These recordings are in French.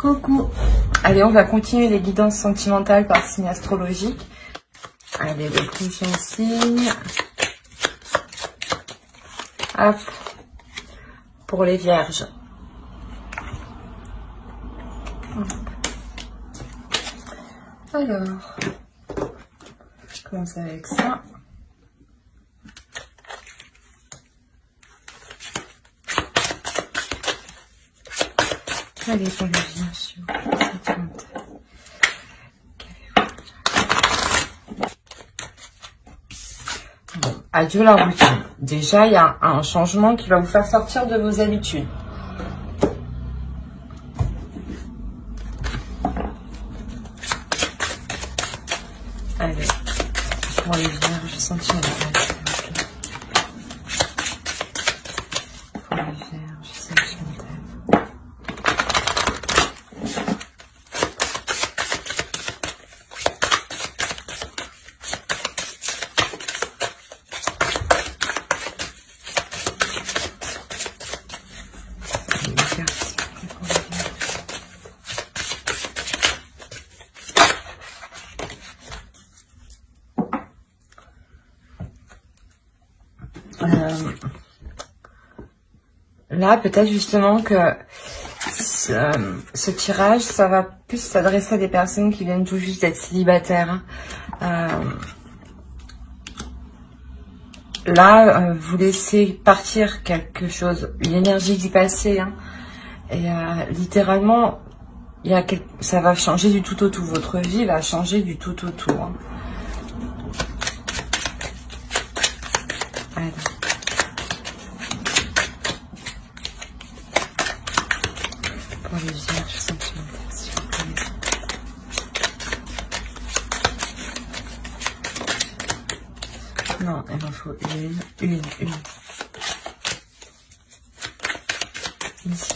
Coucou. Allez, on va continuer les guidances sentimentales par signe astrologique. Allez, le prochain signe. Hop. Pour les vierges. Hop. Alors, je commence avec ça. Allez, pour les vierges. Bon, adieu la routine. Déjà, il y a un changement qui va vous faire sortir de vos habitudes. Allez, pour les vierges sentimentales. Pour les vierges sentimentales. Là, peut-être justement que ce tirage, ça va plus s'adresser à des personnes qui viennent tout juste d'être célibataires. Là, vous laissez partir quelque chose, une énergie du passé. Hein, et littéralement, ça va changer du tout au tout. Votre vie va changer du tout au tout. Hein. Alors. Pour les vierges sentimentales, s'il vous plaît. Non, il en faut une. Ici.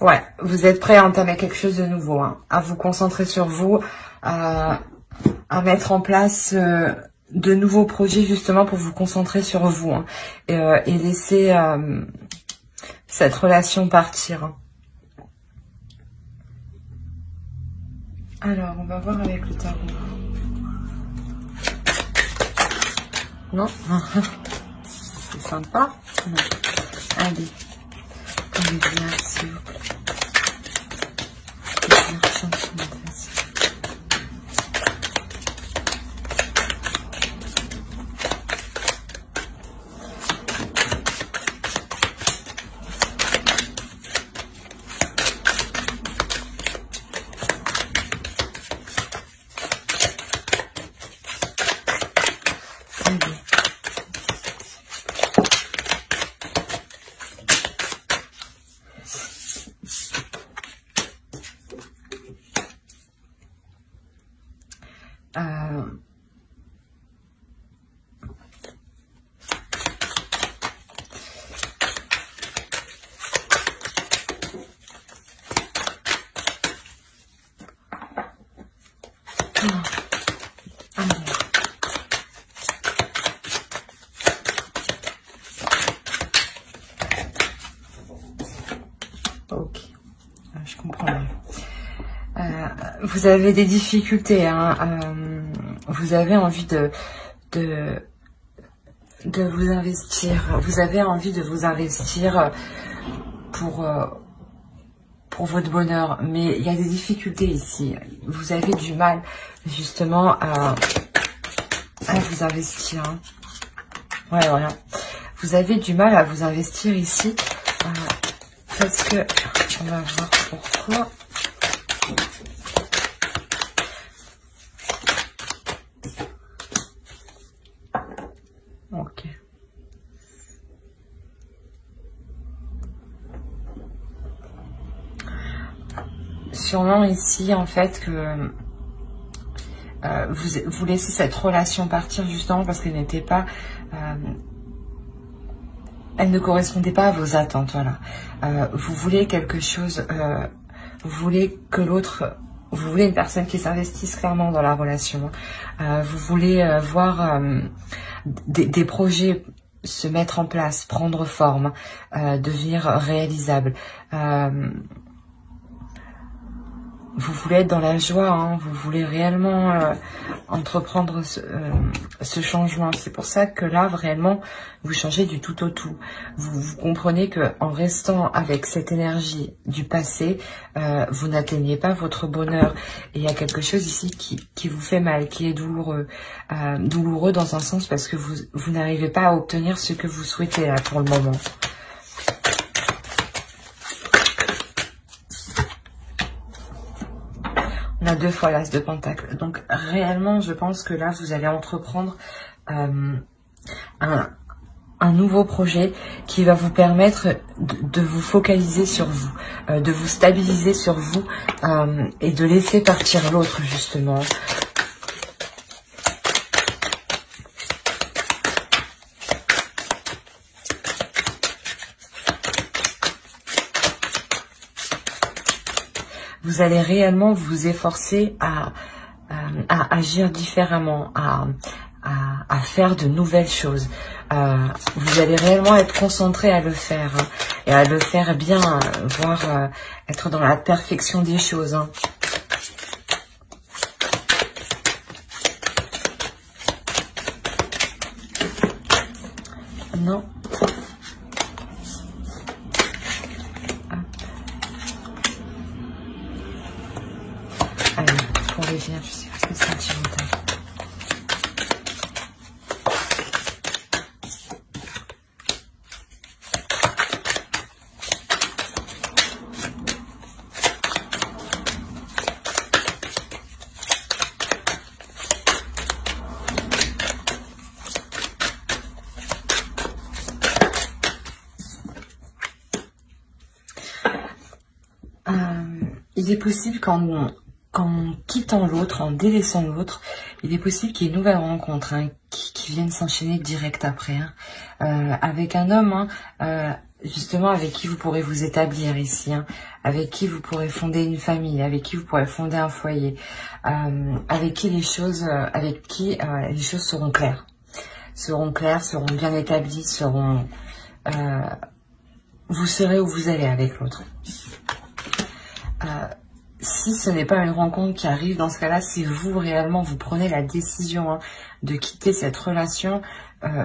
Ouais, vous êtes prêt à entamer quelque chose de nouveau, hein, à vous concentrer sur vous, à mettre en place de nouveaux projets justement pour vous concentrer sur vous, hein, et laisser cette relation partir. Hein. Alors, on va voir avec le tarot. Non, c'est sympa. Non. Allez, pour les vierges, s'il vous plaît. Les vierges sentimentales. Ok, je comprends mieux. Vous avez des difficultés, hein, vous avez envie de vous investir. Vous avez envie de vous investir pour votre bonheur, mais il y a des difficultés ici. Vous avez du mal justement à vous investir. Hein. Ouais, voilà. Vous avez du mal à vous investir ici parce que on va voir pourquoi. Ok. Sûrement ici, en fait, que vous laissez cette relation partir justement parce qu'elle n'était pas... elle ne correspondait pas à vos attentes, voilà. Vous voulez quelque chose... vous voulez que l'autre vous voulez une personne qui s'investisse clairement dans la relation. Vous voulez voir des projets se mettre en place, prendre forme, devenir réalisables. Vous voulez être dans la joie, hein, vous voulez réellement entreprendre ce changement. C'est pour ça que là, réellement, vous changez du tout au tout. Vous comprenez que en restant avec cette énergie du passé, vous n'atteignez pas votre bonheur. Et il y a quelque chose ici qui vous fait mal, qui est douloureux. Douloureux dans un sens parce que vous n'arrivez pas à obtenir ce que vous souhaitez là pour le moment. On a 2 fois l'as de pentacle. Donc réellement, je pense que là, vous allez entreprendre un nouveau projet qui va vous permettre de vous focaliser sur vous, de vous stabiliser sur vous et de laisser partir l'autre, justement. Vous allez réellement vous efforcer à agir différemment, à faire de nouvelles choses. Vous allez réellement être concentré à le faire, hein, et à le faire bien, voire être dans la perfection des choses. Hein. Non. Allez, pour les vierges, je sais pas ce que c'est sentimental. Il est possible qu'en quittant l'autre, en délaissant l'autre, il est possible qu'il y ait une nouvelle rencontre, hein, qui vienne s'enchaîner direct après, hein, avec un homme, hein, justement avec qui vous pourrez vous établir ici, hein, avec qui vous pourrez fonder une famille, avec qui vous pourrez fonder un foyer, avec qui les choses seront claires, seront bien établies, vous serez où vous allez avec l'autre. Si ce n'est pas une rencontre qui arrive, dans ce cas-là, si vous réellement vous prenez la décision, hein, de quitter cette relation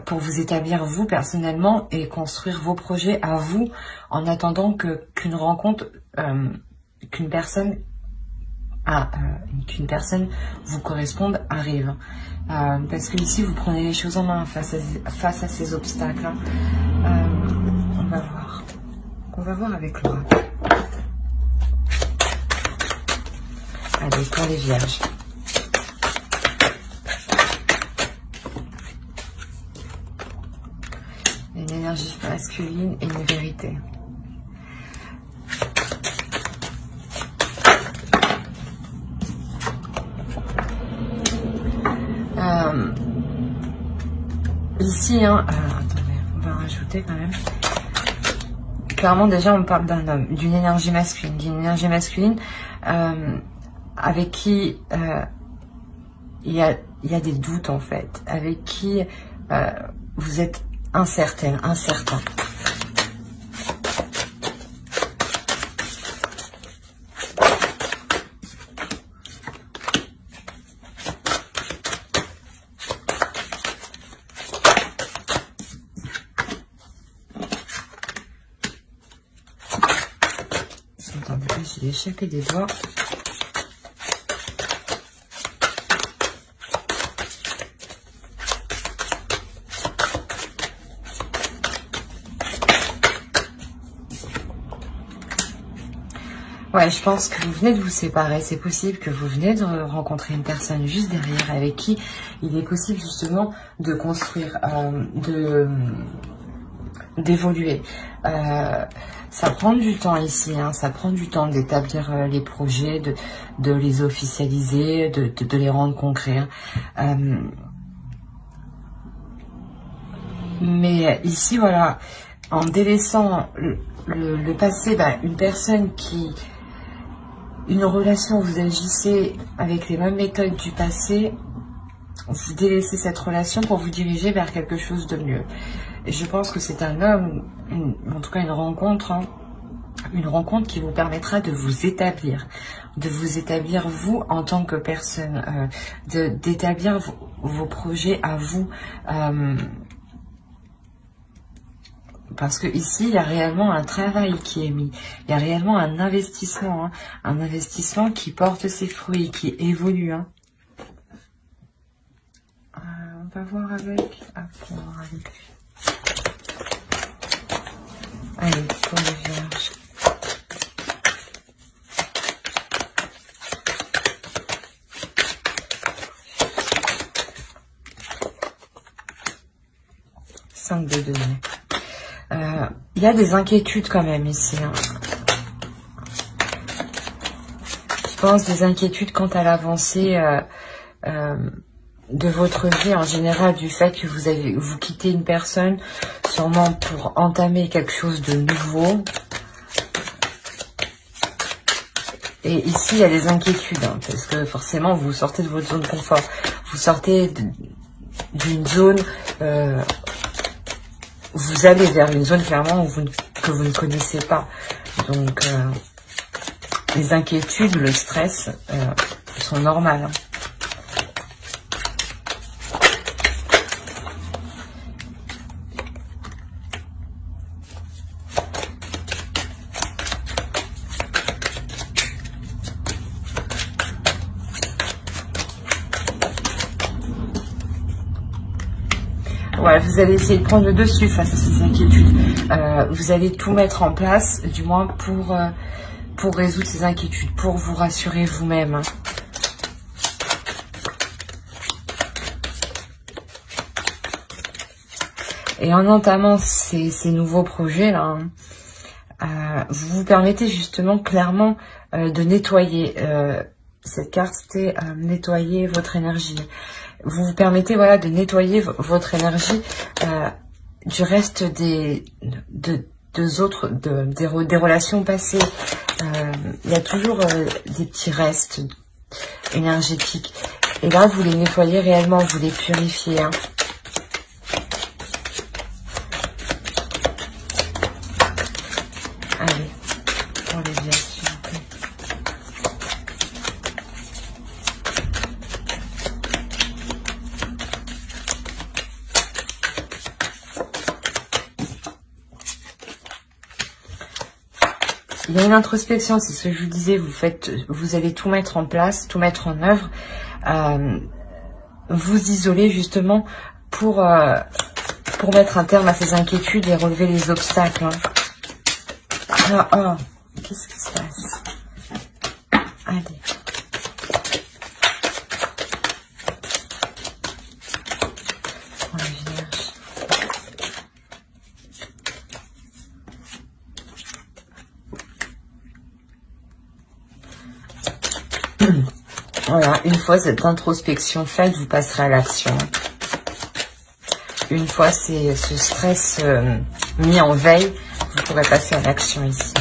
pour vous établir vous personnellement et construire vos projets à vous, en attendant qu'une rencontre, qu'une personne vous corresponde arrive. Parce que ici vous prenez les choses en main face à ces obstacles. Hein. On va voir avec l'oracle. Allez, pour les vierges. Une énergie masculine et une vérité. Ici, hein, attendez, on va rajouter quand même. Clairement, déjà, on parle d'un homme, d'une énergie masculine, avec qui il y a des doutes en fait, avec qui vous êtes incertain. Attendez, j'ai échappé des doigts. Ouais, je pense que vous venez de vous séparer. C'est possible que vous venez de rencontrer une personne juste derrière avec qui il est possible justement de construire, d'évoluer. Ça prend du temps ici, hein, ça prend du temps d'établir les projets, de les officialiser, de les rendre concrets. Hein. Mais ici, voilà, en délaissant le passé, une personne qui une relation où vous agissez avec les mêmes méthodes du passé, vous délaissez cette relation pour vous diriger vers quelque chose de mieux. Et je pense que c'est un homme, en tout cas une rencontre, hein, une rencontre qui vous permettra de vous établir vous en tant que personne, d'établir vos projets à vous. Parce que ici, il y a réellement un travail qui est mis. Il y a réellement un investissement. Hein, un investissement qui porte ses fruits, qui évolue. Hein. On va voir avec... Ah, pour voir avec lui. Allez, pour les vierges. Cinq de denier. Il y a des inquiétudes quand même ici. Hein. Je pense des inquiétudes quant à l'avancée de votre vie en général, du fait que vous quittez une personne sûrement pour entamer quelque chose de nouveau. Et ici, il y a des inquiétudes, hein, parce que forcément, vous sortez de votre zone de confort. Vous sortez d'une zone... vous allez vers une zone clairement que vous ne connaissez pas. Donc, les inquiétudes, le stress sont normales. Hein. Ouais, vous allez essayer de prendre le dessus face à ces inquiétudes. Vous allez tout mettre en place, du moins pour résoudre ces inquiétudes, pour vous rassurer vous-même. Hein. Et en entamant ces nouveaux projets-là, hein, vous vous permettez justement clairement de nettoyer. Cette carte, c'était nettoyer votre énergie. Vous vous permettez, voilà, de nettoyer votre énergie du reste des relations passées. Il y a toujours des petits restes énergétiques. Et là, vous les nettoyez réellement, vous les purifiez. Hein. Allez, pour les vierges, s'il vous plaît. Il y a une introspection, c'est ce que je vous disais, vous allez tout mettre en place, tout mettre en œuvre, vous isoler justement pour mettre un terme à ces inquiétudes et relever les obstacles. Hein. Ah, qu'est-ce qui se passe? Allez. Pour les vierges. Voilà, une fois cette introspection faite, vous passerez à l'action. Une fois ce stress mis en veille, vous pourrez passer à l'action ici.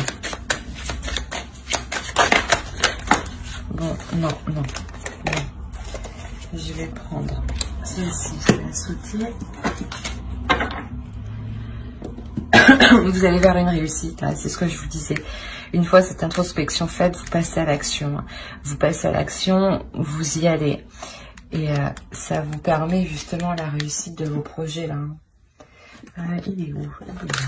Bon, non. Je vais prendre celle-ci, je vais la sauter. Vous allez vers une réussite, hein, c'est ce que je vous disais. Une fois cette introspection faite, vous passez à l'action. Vous passez à l'action, vous y allez. Et ça vous permet justement la réussite de vos projets là. Il est où? Il est là.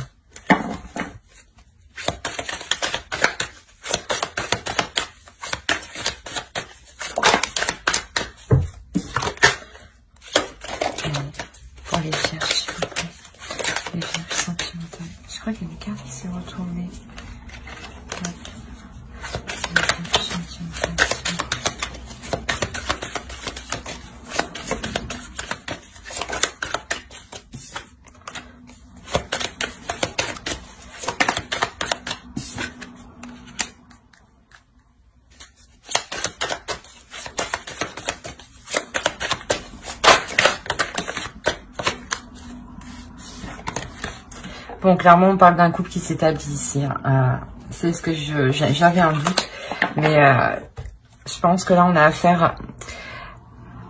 Pour les vierges, s'il vous plaît. Les vierges sentimentales. Je crois qu'il y a une carte qui s'est retournée. Bon, clairement, on parle d'un couple qui s'établit ici. Hein. C'est ce que j'avais un doute. Mais je pense que là, on a affaire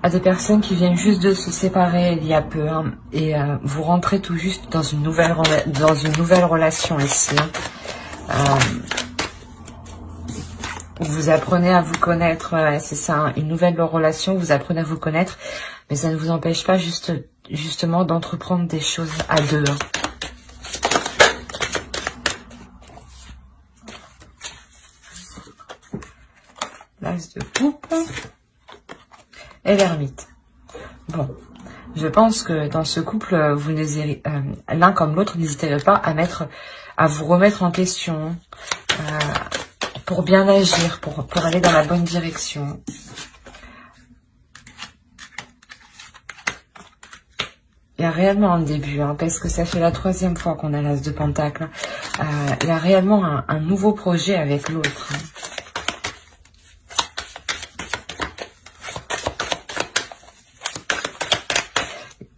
à des personnes qui viennent juste de se séparer il y a peu. Hein, et vous rentrez tout juste dans une nouvelle relation ici. Hein. Vous apprenez à vous connaître, c'est ça, hein, une nouvelle relation, vous apprenez à vous connaître, mais ça ne vous empêche pas justement d'entreprendre des choses à deux. Hein. L'as de coupe et l'ermite. Bon, je pense que dans ce couple, vous l'un comme l'autre, n'hésitez pas à vous remettre en question. Pour bien agir, pour aller dans la bonne direction. Il y a réellement un début, hein, parce que ça fait la 3e fois qu'on a l'as de pentacle. Il y a réellement un nouveau projet avec l'autre. Hein.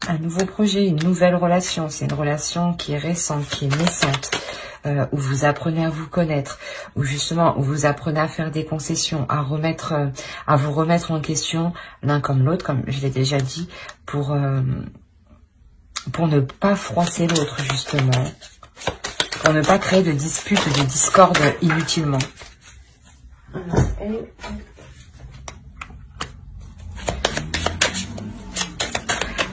Un nouveau projet, une nouvelle relation. C'est une relation qui est récente, qui est naissante. Où vous apprenez à vous connaître, où justement où vous apprenez à faire des concessions, à vous remettre en question l'un comme l'autre, comme je l'ai déjà dit, pour ne pas froisser l'autre justement, pour ne pas créer de disputes, de discordes inutilement.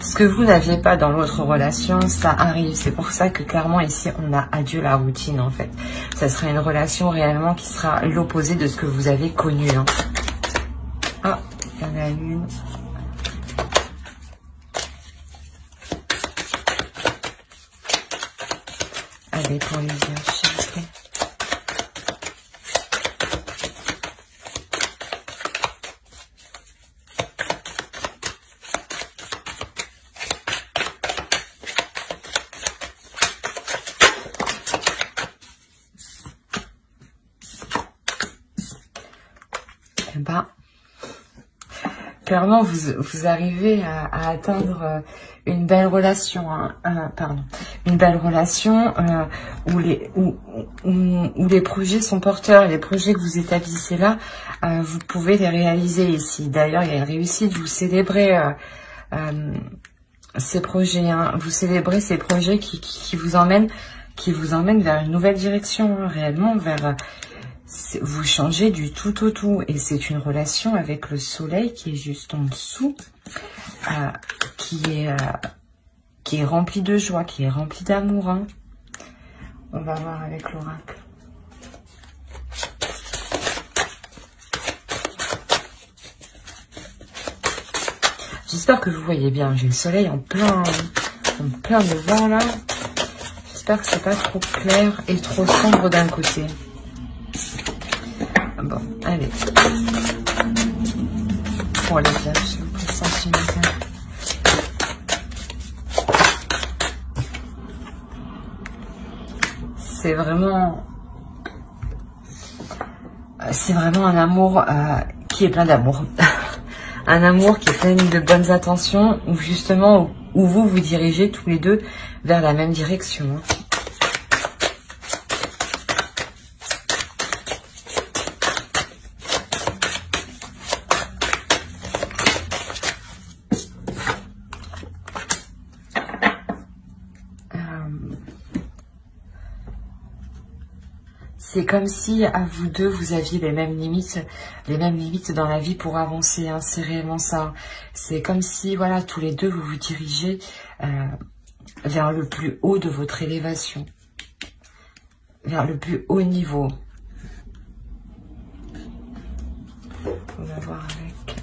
Ce que vous n'aviez pas dans l'autre relation, ça arrive. C'est pour ça que clairement ici, on a adieu la routine en fait. Ça sera une relation réellement qui sera l'opposé de ce que vous avez connu. Hein. Ah, il y en a une. Allez, pour les yeux, s'il vous plaît. Clairement, vous arrivez à atteindre une belle relation, hein, une belle relation où les projets sont porteurs. Les projets que vous établissez là, vous pouvez les réaliser ici. D'ailleurs, il y a une réussite. Vous célébrez ces projets. Hein, vous célébrez ces projets qui vous emmènent vers une nouvelle direction, hein, réellement vers vous changez du tout au tout. Et c'est une relation avec le soleil qui est juste en dessous, qui est remplie de joie, qui est remplie d'amour. Hein. On va voir avec l'oracle. J'espère que vous voyez bien. J'ai le soleil en plein devant là. J'espère que c'est pas trop clair et trop sombre d'un côté. Bon, allez. Pour les vierges, pour les sentimentales. C'est vraiment un amour qui est plein d'amour. Un amour qui est plein de bonnes intentions, où justement, où vous vous dirigez tous les deux vers la même direction. C'est comme si à vous deux, vous aviez les mêmes limites dans la vie pour avancer. Hein. C'est réellement ça. C'est comme si, voilà, tous les deux, vous vous dirigez vers le plus haut de votre élévation, vers le plus haut niveau. On va voir avec.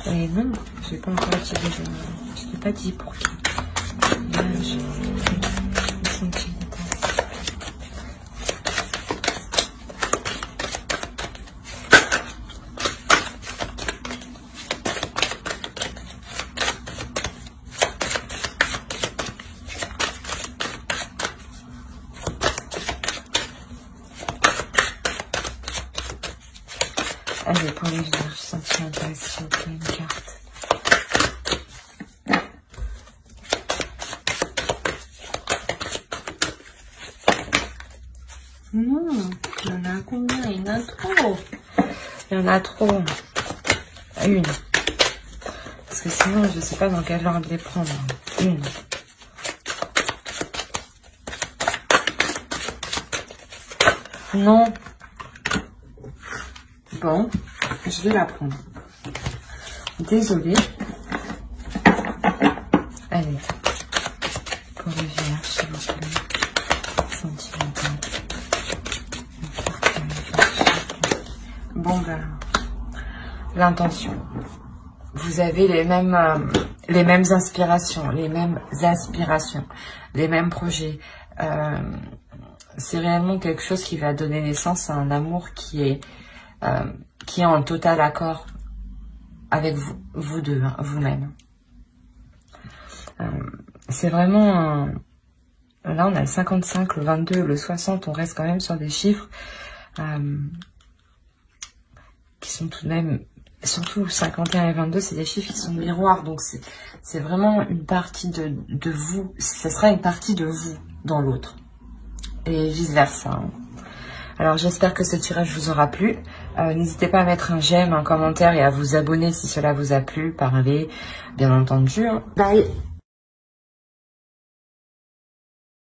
Et non, je n'ai pas encore tiré. Je n'ai pas dit pour qui. Là, allez, pour les vierges sentimentales, s'il vous plaît, une carte. Non, il y en a en a combien? Il y en a trop. Il y en a trop. Une. Parce que sinon, je ne sais pas dans quel ordre les prendre. Une. Non. Bon, je vais la prendre. Désolée. Allez. Pour le vierge, s'il vous plaît. Sentimental. Bon, ben. L'intention. Vous avez les mêmes inspirations, les mêmes projets. C'est réellement quelque chose qui va donner naissance à un amour qui est en total accord avec vous deux, hein, vous-même. C'est vraiment là on a le 55, le 22, le 60, on reste quand même sur des chiffres qui sont tout de même, surtout 51 et 22, c'est des chiffres qui sont miroirs, donc c'est vraiment une partie de vous, ça sera une partie de vous dans l'autre. Et vice versa. Alors j'espère que ce tirage vous aura plu. N'hésitez pas à mettre un j'aime, un commentaire et à vous abonner si cela vous a plu. Parlez, bien entendu. Bye.